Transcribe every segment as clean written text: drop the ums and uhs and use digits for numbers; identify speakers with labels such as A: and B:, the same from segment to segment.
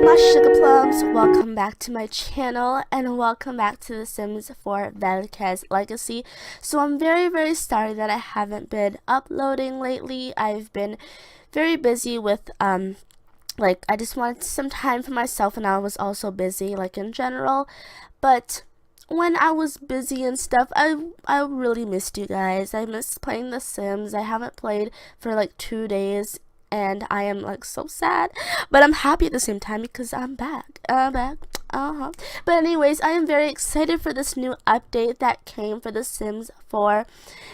A: my sugar plums, welcome back to my channel and welcome back to The Sims 4 Velquez Legacy. So I'm very sorry that I haven't been uploading lately. I've been very busy with I just wanted some time for myself, and I was also busy like in general. But when I was busy and stuff, I really missed you guys. I missed playing The Sims. I haven't played for like 2 days and I am like so sad, but I'm happy at the same time because I'm back. But anyways, I am very excited for this new update that came for The Sims 4,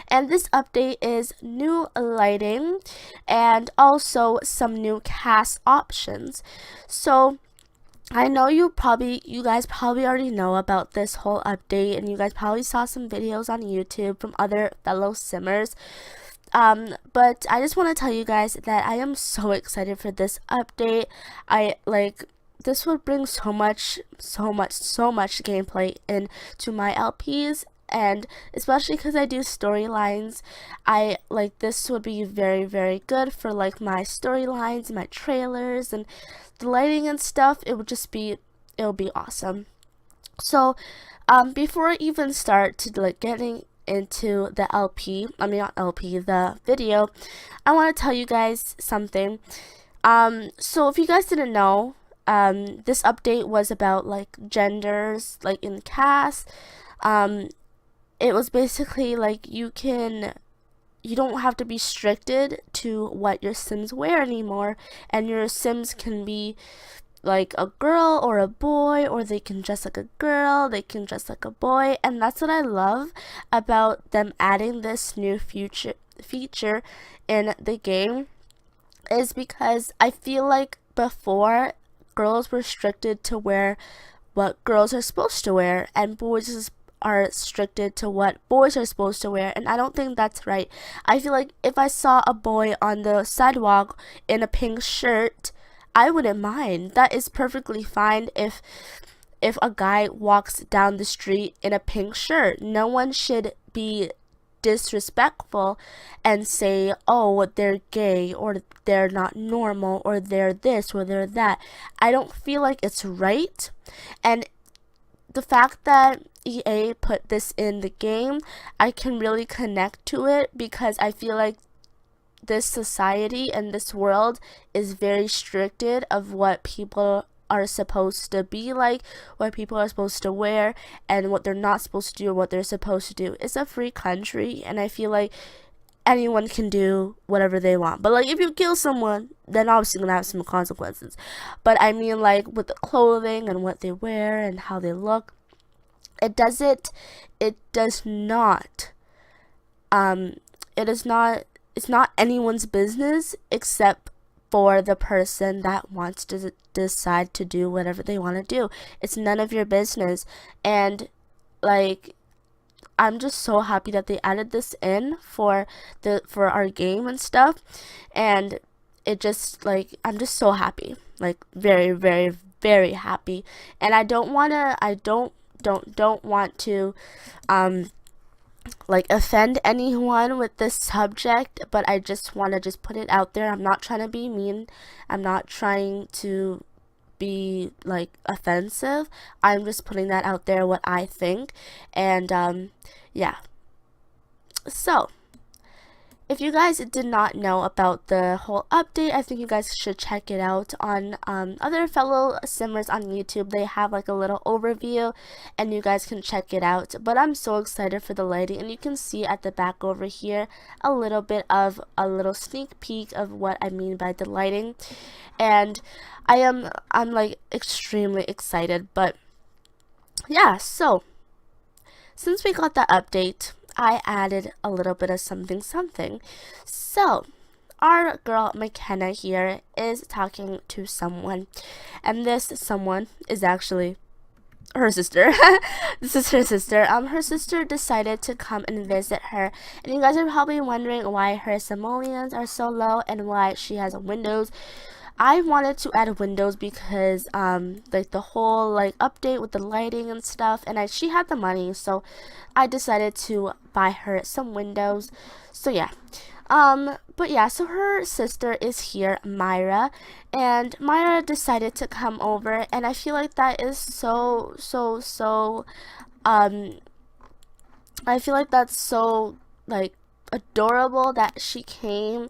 A: and this update is new lighting and also some new cast options. So I know you guys probably already know about this whole update, and you guys probably saw some videos on YouTube from other fellow simmers. But I just want to tell you guys that I am so excited for this update. This would bring so much gameplay into my LPs, and especially because I do storylines, this would be very good for like my storylines, my trailers, and the lighting and stuff. It'll be awesome. So before I even start to like getting into the the video, I want to tell you guys something. So if you guys didn't know, this update was about like genders, like in cast. It was basically like you don't have to be restricted to what your Sims wear anymore, and your Sims can be like a girl or a boy, or they can dress like a girl, they can dress like a boy. And that's what I love about them adding this new feature in the game, is because I feel like before, girls were restricted to wear what girls are supposed to wear, and boys are restricted to what boys are supposed to wear, and I don't think that's right. I feel like if I saw a boy on the sidewalk in a pink shirt, I wouldn't mind. That is perfectly fine if a guy walks down the street in a pink shirt. No one should be disrespectful and say, oh, they're gay, or they're not normal, or they're this, or they're that. I don't feel like it's right. And the fact that EA put this in the game, I can really connect to it, because I feel like this society and this world is very restricted of what people are supposed to be like, what people are supposed to wear, and what they're not supposed to do, or what they're supposed to do. It's a free country, and I feel like anyone can do whatever they want. But like if you kill someone, then obviously gonna have some consequences. But I mean, like with the clothing and what they wear and how they look, it does not it's not anyone's business except for the person that wants to decide to do whatever they want to do. It's none of your business. And like, I'm just so happy that they added this in for our game and stuff, and it just like, I'm just so happy, like very happy. And I don't want to like offend anyone with this subject, but I just want to just put it out there. I'm not trying to be mean, I'm not trying to be like offensive. I'm just putting that out there, what I think. And yeah, so if you guys did not know about the whole update, I think you guys should check it out on other fellow simmers on YouTube. They have like a little overview, and you guys can check it out. But I'm so excited for the lighting, and you can see at the back over here a little bit of a little sneak peek of what I mean by the lighting. And I'm like extremely excited. But yeah, so since we got that update, I added a little bit of something. So our girl Makenna here is talking to someone, and this someone is actually her sister. This is her sister. Her sister decided to come and visit her, and you guys are probably wondering why her simoleons are so low and why she has windows. I wanted to add windows because like the whole like update with the lighting and stuff, and she had the money, so I decided to buy her some windows. So yeah, But yeah, so her sister is here, Myra, and Myra decided to come over, and I feel like that is so um I feel like that's so like adorable that she came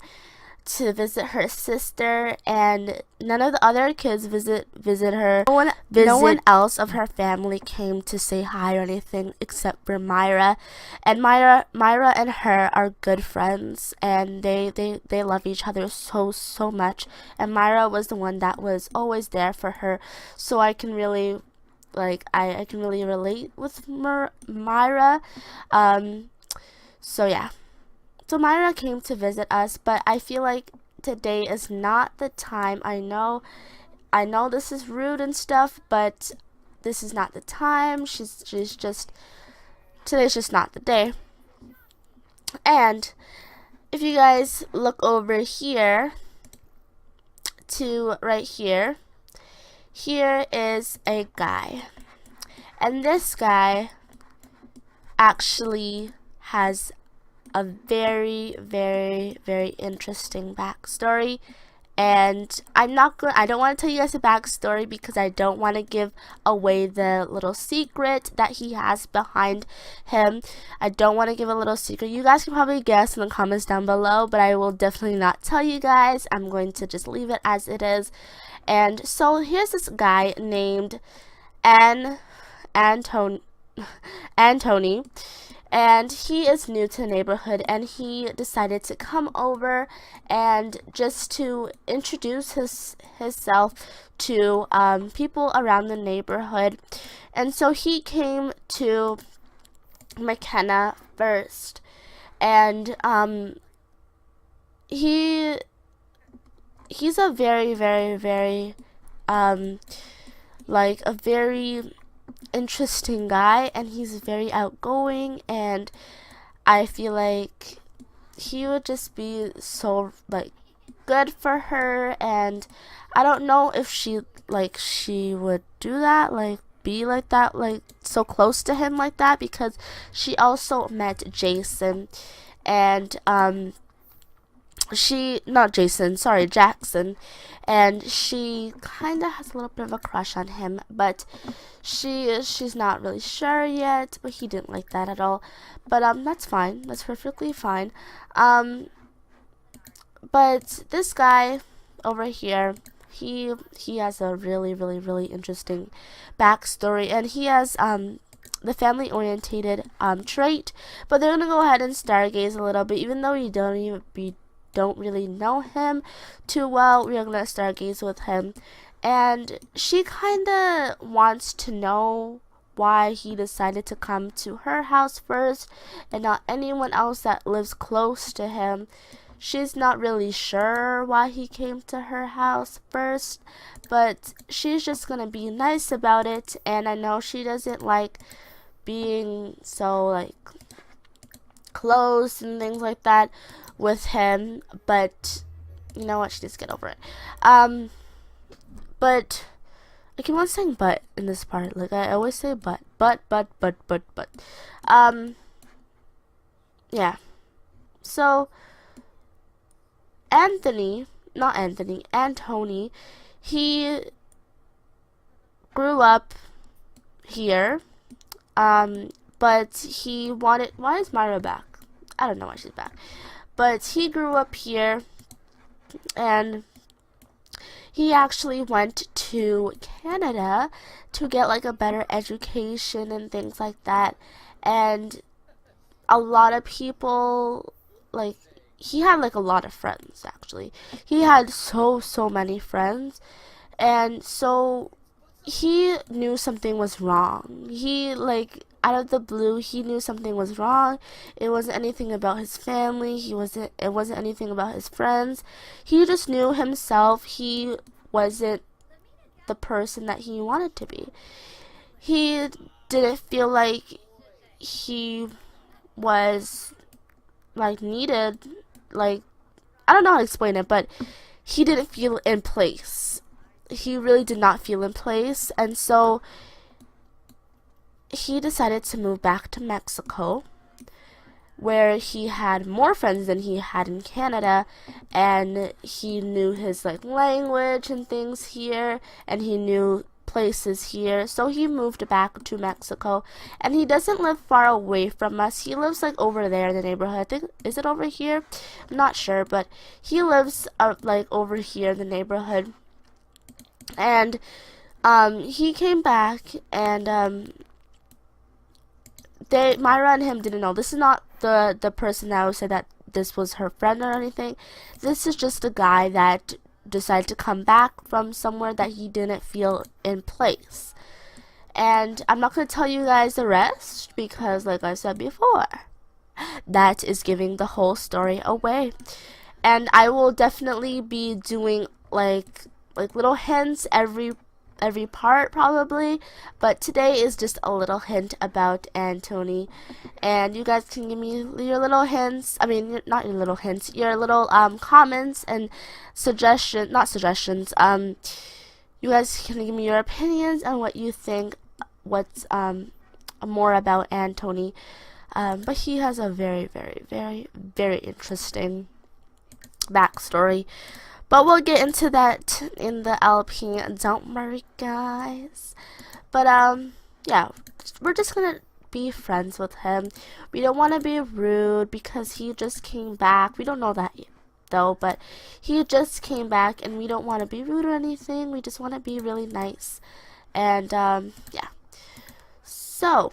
A: to visit her sister, and none of the other kids visit her. No one else of her family came to say hi or anything except for Myra. And Myra and her are good friends, and they love each other so much. And Myra was the one that was always there for her, so I can really I can really relate with Myra. So yeah. So Myra came to visit us, but I feel like today is not the time. I know this is rude and stuff, but this is not the time. She's just, today's just not the day. And if you guys look over here to right here, here is a guy. And this guy actually has a very interesting backstory, and I don't want to tell you guys the backstory because I don't want to give away the little secret that he has behind him. I don't want to give a little secret. You guys can probably guess in the comments down below, but I will definitely not tell you guys. I'm going to just leave it as it is. And so here's this guy named Antony, and he is new to the neighborhood, and he decided to come over and just to introduce himself to people around the neighborhood. And so he came to Makenna first, and he's a very like a very interesting guy, and he's very outgoing, and I feel like he would just be so like good for her. And I don't know if she would do that, like be like that, like so close to him like that, because she also met Jackson, and Jackson, and she kind of has a little bit of a crush on him, but she's not really sure yet. But he didn't like that at all. But that's fine. That's perfectly fine. But this guy over here, he has a really interesting backstory, and he has the family orientated trait. But they're gonna go ahead and stargaze a little bit, even though we don't really know him too well. We're gonna stargaze with him, and she kinda wants to know why he decided to come to her house first and not anyone else that lives close to him. She's not really sure why he came to her house first, but she's just gonna be nice about it. And I know she doesn't like being so like close and things like that with him, but you know what, she just get over it. But I keep on saying but in this part, like I always say but. Yeah. So Antony, he grew up here, but he wanted, why is Myra back? I don't know why she's back. But he grew up here, and he actually went to Canada to get like a better education and things like that. And a lot of people, like, he had like a lot of friends actually. He had so many friends, and so he knew something was wrong. He like out of the blue, he knew something was wrong. It wasn't anything about his family. It wasn't anything about his friends. He just knew himself he wasn't the person that he wanted to be. He didn't feel like he was like needed, like, I don't know how to explain it, but he didn't feel in place. He really did not feel in place, and so he decided to move back to Mexico. where he had more friends than he had in Canada, and he knew his like language and things here, and he knew places here. So he moved back to Mexico, and he doesn't live far away from us. He lives like over there in the neighborhood. I think, is it over here? I'm not sure, but he lives like over here in the neighborhood. And he came back, and Myra and him didn't know. This is not the person that would say that this was her friend or anything. This is just a guy that decided to come back from somewhere that he didn't feel in place. And I'm not going to tell you guys the rest because, like I said before, that is giving the whole story away. And I will definitely be doing like little hints every part probably, but today is just a little hint about Anthony, and you guys can give me your little hints. I mean, not your little hints, your little comments and not suggestions. You guys can give me your opinions on what you think, what's more about Anthony. But he has a very, very, very, very interesting backstory. But we'll get into that in the LP, don't worry guys. But yeah, we're just gonna be friends with him. We don't want to be rude because he just came back. We don't know that yet, though, but he just came back, and we don't want to be rude or anything. We just want to be really nice. And yeah, so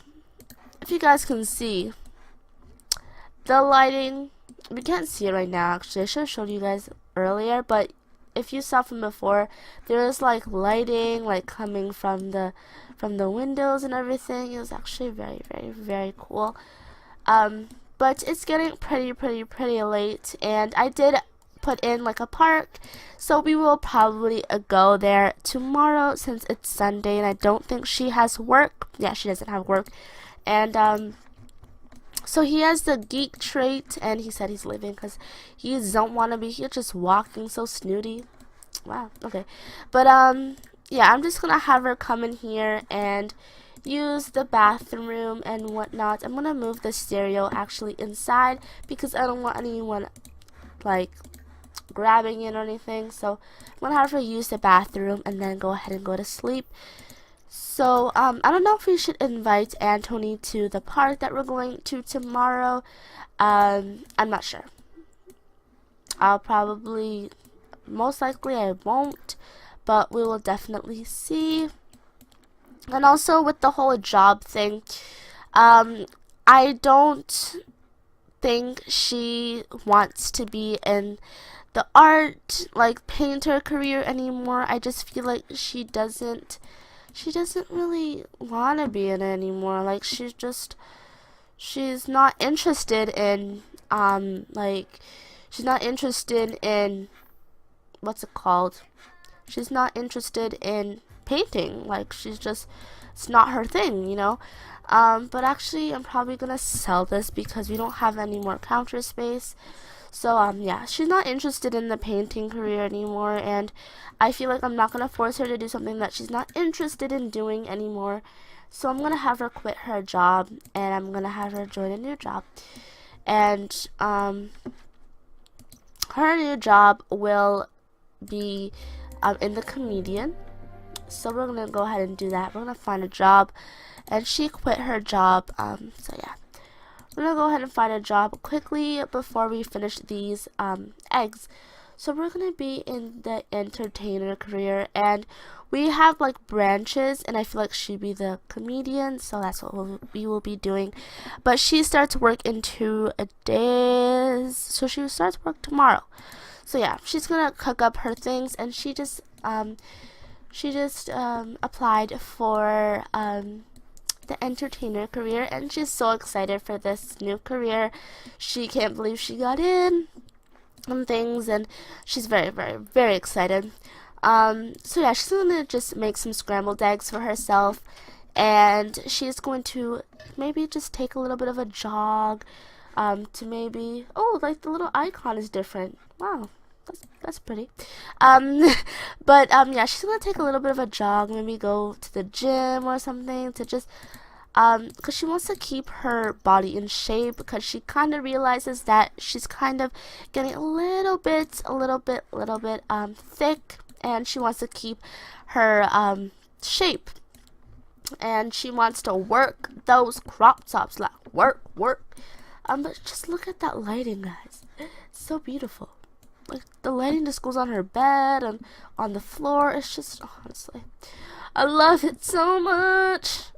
A: if you guys can see the lighting, we can't see it right now actually. I should have showed you guys earlier, but if you saw from before, there was like lighting like coming from the windows and everything. It was actually very, very, very cool. But it's getting pretty late, and I did put in like a park, so we will probably go there tomorrow since it's Sunday, and I don't think she has work. Yeah, she doesn't have work. And so he has the geek trait, and he said he's leaving because he don't want to be here just walking so snooty. Wow, okay. But yeah, I'm just gonna have her come in here and use the bathroom and whatnot. I'm gonna move the stereo actually inside because I don't want anyone like grabbing it or anything. So I'm gonna have her use the bathroom and then go ahead and go to sleep. So, I don't know if we should invite Anthony to the park that we're going to tomorrow. I'm not sure. I'll probably, most likely I won't, but we will definitely see. And also with the whole job thing, I don't think she wants to be in the art, like, painter career anymore. I just feel like she doesn't really want to be in it anymore. Like, she's not interested in, she's not interested in, what's it called? She's not interested in painting. Like, it's not her thing, you know? But actually, I'm probably gonna sell this because we don't have any more counter space. So, yeah, she's not interested in the painting career anymore, and I feel like I'm not going to force her to do something that she's not interested in doing anymore. So I'm going to have her quit her job, and I'm going to have her join a new job. And, her new job will be, in the comedian. So we're going to go ahead and do that. We're going to find a job, and she quit her job, so yeah. We're going to go ahead and find a job quickly before we finish these eggs. So we're going to be in the entertainer career, and we have like branches, and I feel like she'd be the comedian, so that's what we will be doing. But she starts work in 2 days, so she starts work tomorrow. So yeah, she's going to cook up her things, and she just applied for the entertainer career, and she's so excited for this new career. She can't believe she got in and things, and she's very, very, very excited. So yeah, she's gonna just make some scrambled eggs for herself, and she's going to maybe just take a little bit of a jog, to maybe, oh, like the little icon is different. Wow, that's pretty. But yeah, she's gonna take a little bit of a jog, maybe go to the gym or something to just because she wants to keep her body in shape, because she kind of realizes that she's kind of getting a little bit thick, and she wants to keep her shape, and she wants to work those crop tops, like work. But just look at that lighting, guys. It's so beautiful. Like, the lighting just goes on her bed and on the floor. It's just, honestly, I love it so much.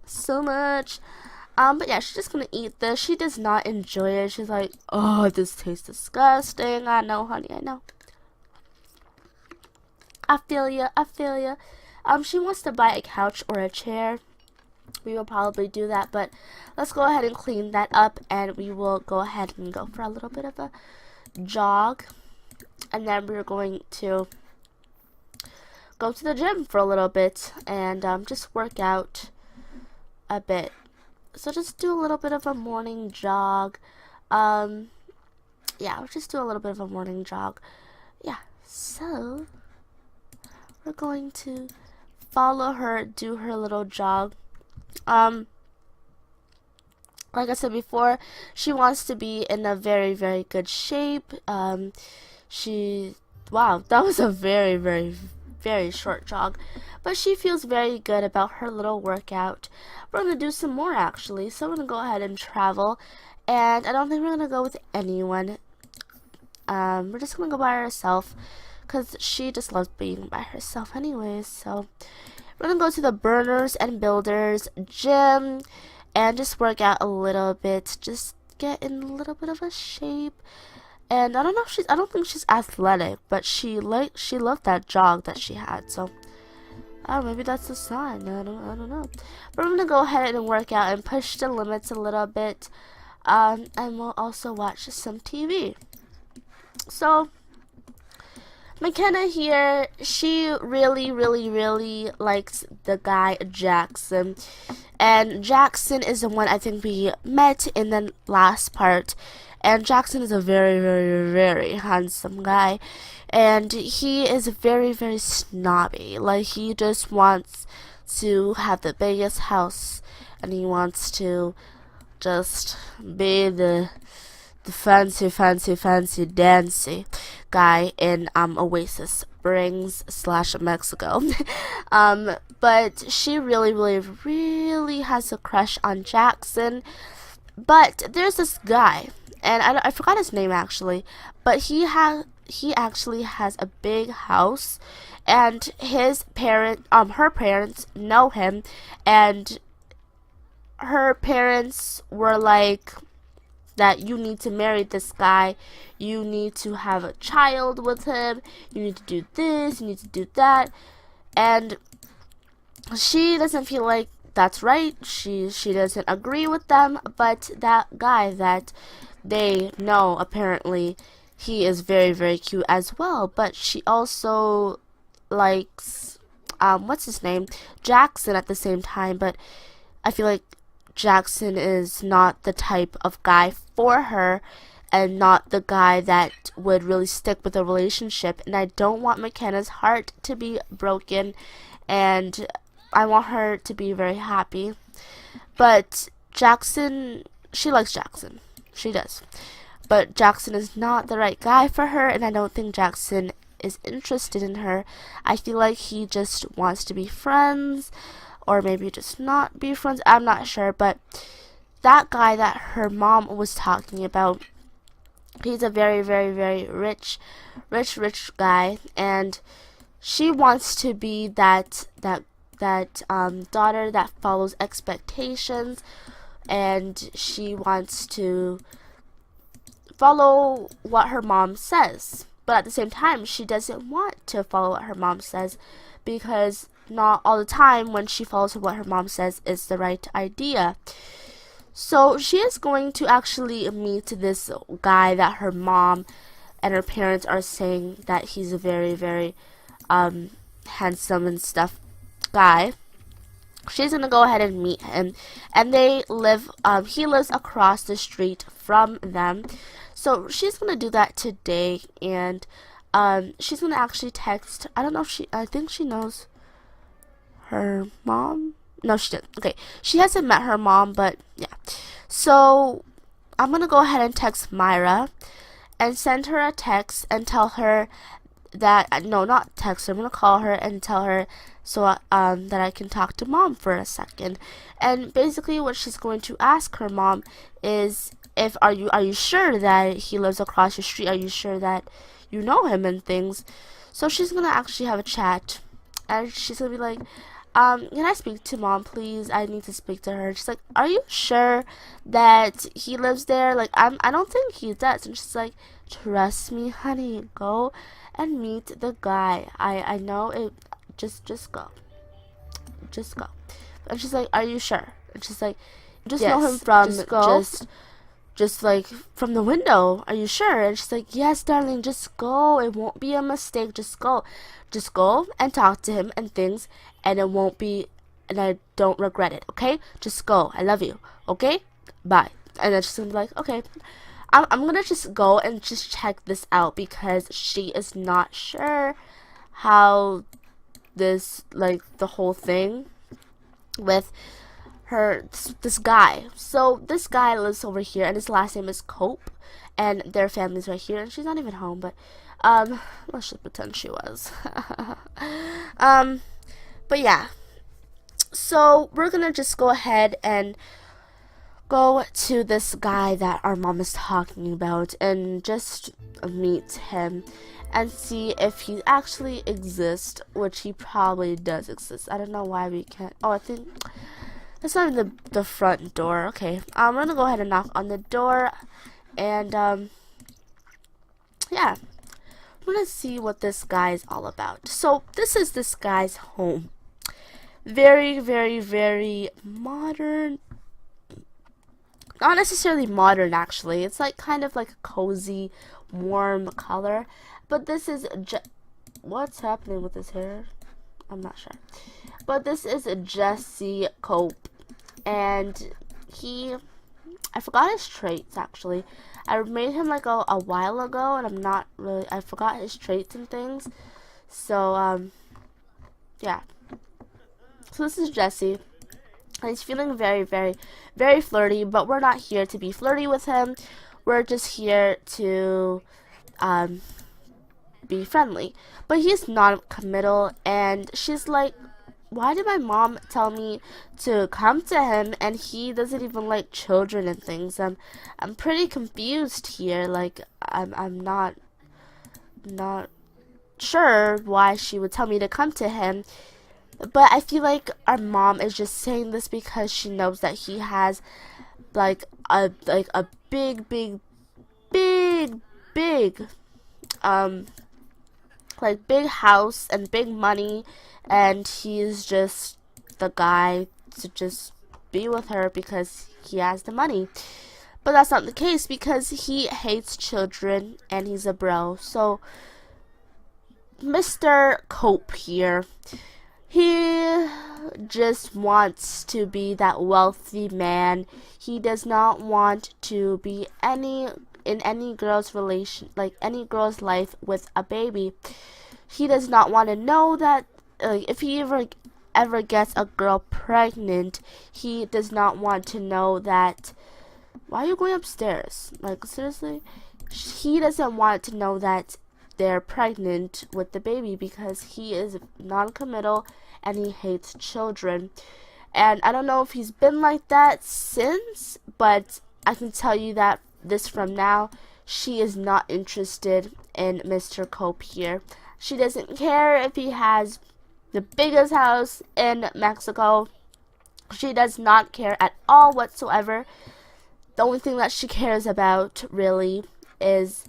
A: But yeah, she's just gonna eat this. She does not enjoy it. She's like, oh, this tastes disgusting. I know, honey, I know. I feel ya. She wants to buy a couch or a chair. We will probably do that, but let's go ahead and clean that up, and we will go ahead and go for a little bit of a jog, and then we're going to go to the gym for a little bit and just work out a bit. So just do a little bit of a morning jog. Yeah, we'll just do a little bit of a morning jog. Yeah, so we're going to follow her, do her little jog. Like I said before, she wants to be in a very, very good shape. Wow, that was a very, very, very short jog, but she feels very good about her little workout. We're gonna do some more, actually, so we're gonna go ahead and travel, and I don't think we're gonna go with anyone. We're just gonna go by herself, because she just loves being by herself anyways. So we're gonna go to the Burners and Builders gym and just work out a little bit, just get in a little bit of a shape. And I don't know if I don't think she's athletic, but she loved that jog that she had. So maybe that's a sign. I don't know. But I'm gonna go ahead and work out and push the limits a little bit. And we'll also watch some TV. So Makenna here, she really likes the guy Jackson, and Jackson is the one I think we met in the last part, and Jackson is a very handsome guy, and he is very snobby. Like, he just wants to have the biggest house, and he wants to just be the fancy dancy guy in Oasis Springs / Mexico. But she really has a crush on Jackson. But there's this guy, and I forgot his name actually, but he actually has a big house, and her parents know him, and her parents were like, that you need to marry this guy, you need to have a child with him, you need to do this, you need to do that, and she doesn't feel like that's right. She doesn't agree with them, but that guy that they know, apparently he is very cute as well, but she also likes what's his name, Jackson, at the same time. But I feel like Jackson is not the type of guy for her, and not the guy that would really stick with a relationship, and I don't want Makenna's heart to be broken, and I want her to be very happy. But Jackson, she likes Jackson, she does, but Jackson is not the right guy for her, and I don't think Jackson is interested in her. I feel like he just wants to be friends, or maybe just not be friends, I'm not sure. But that guy that her mom was talking about, he's a very rich guy, and she wants to be that daughter that follows expectations, and she wants to follow what her mom says. But at the same time, she doesn't want to follow what her mom says, because not all the time when she follows what her mom says is the right idea. So she is going to actually meet this guy that her mom and her parents are saying that he's a very handsome and stuff guy. She's gonna go ahead and meet him, and they live he lives across the street from them. So she's gonna do that today, and she's gonna actually text, I think she knows her mom, No, she didn't. Okay, she hasn't met her mom, but yeah. So I'm gonna go ahead and text Myra and send her a text and tell her that no, not text her. I'm gonna call her and tell her so that I can talk to mom for a second. And basically, what she's going to ask her mom is, if are you sure that he lives across your street? Are you sure that you know him and things? So she's gonna actually have a chat, and she's gonna be like, can I speak to mom, please? I need to speak to her. She's like, are you sure that he lives there? Like, I don't think he does. And she's like, trust me, honey, go and meet the guy. I know it. Just go. Just go. And she's like, are you sure? And she's like, just
B: Yes,
A: know him from
B: just go.
A: just like from the window. Are you sure? And she's like, yes, darling, just go. It won't be a mistake. Just go. Just go and talk to him and things, and it won't be, and I don't regret it, okay? Just go. I love you, okay? Bye. And then she's gonna be like, okay. I'm gonna just go and just check this out, because she is not sure how this, like, the whole thing with this guy. So this guy lives over here, and his last name is Cope, and their family's right here, and she's not even home, but let's just pretend she was. But yeah, so we're gonna just go ahead and go to this guy that our mom is talking about and just meet him and see if he actually exists, which he probably does exist. I don't know why we can't. Oh, I think it's not even the front door. Okay, I'm gonna go ahead and knock on the door, and yeah, I'm gonna see what this guy is all about. So this is this guy's home. Very, very, very modern. Not necessarily modern, actually. It's like kind of like a cozy, warm color. But this is what's happening with his hair? I'm not sure. But this is Jesse Cope, and I forgot his traits, actually. I made him like a while ago, and I forgot his traits and things. So yeah. So this is Jesse. And he's feeling very, very, very flirty, but we're not here to be flirty with him. We're just here to be friendly. But he's non-committal, and she's like, why did my mom tell me to come to him, and he doesn't even like children and things? I'm pretty confused here. Like, I'm not sure why she would tell me to come to him. But I feel like our mom is just saying this because she knows that he has like a big like big house and big money, and he's just the guy to just be with her because he has the money. But that's not the case, because he hates children and he's a bro. So Mr. Cope here, he just wants to be that wealthy man. He does not want to be in any girl's any girl's life with a baby. He does not want to know that if he ever gets a girl pregnant, he does not want to know that. Why are you going upstairs? Like, seriously? He doesn't want to know that they're pregnant with the baby, because he is non-committal and he hates children. And I don't know if he's been like that since, but I can tell you that this from now, she is not interested in Mr. Cope here. She doesn't care if he has the biggest house in Mexico. She does not care at all whatsoever. The only thing that she cares about really is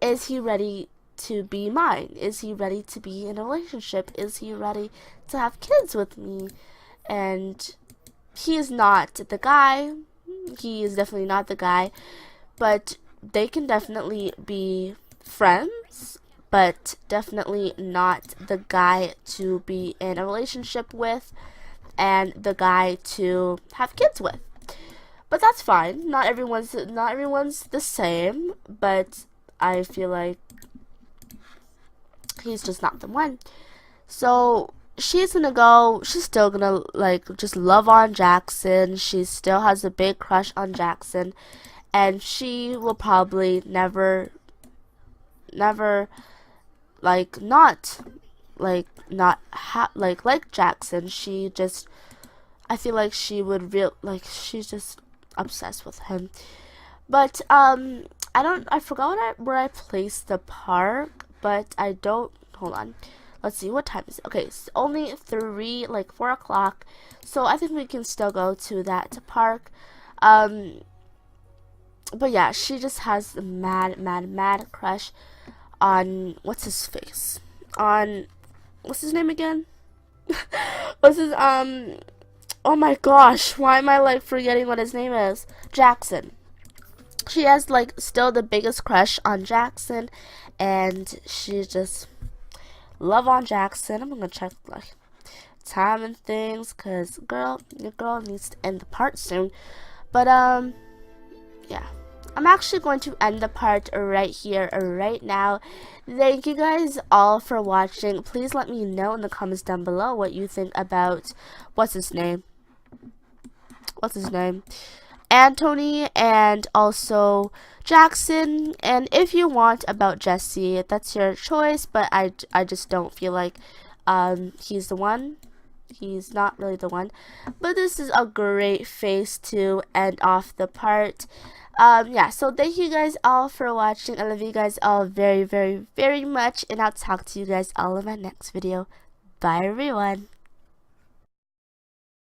A: he ready to be mine? Is he ready to be in a relationship? Is he ready to have kids with me? And he is not the guy. He is definitely not the guy. But they can definitely be friends, but definitely not the guy to be in a relationship with and the guy to have kids with. But that's fine. Not everyone's the same, but I feel like he's just not the one. So she's gonna go, she's still gonna like just love on Jackson. She still has a big crush on Jackson, and she will probably never like not like Jackson. She just, I feel like she would she's just obsessed with him. But I forgot where I placed the park, but I don't, hold on. Let's see, what time is it? Okay, it's only 4 o'clock. So I think we can still go to that park. But yeah, she just has a mad crush on, what's his face? On, what's his name again? What's his, oh my gosh, why am I like forgetting what his name is? Jackson. She has like still the biggest crush on Jackson, and she just love on Jackson. I'm gonna check like time and things, cause your girl needs to end the part soon. But yeah, I'm actually going to end the part right here, right now. Thank you guys all for watching. Please let me know in the comments down below what you think about what's his name, Anthony, and also Jackson. And if you want about Jesse, that's your choice, but I just don't feel like he's the one. He's not really the one. But this is a great face to end off the part. Yeah, so thank you guys all for watching. I love you guys all very, very, very much, and I'll talk to you guys all in my next video. Bye everyone.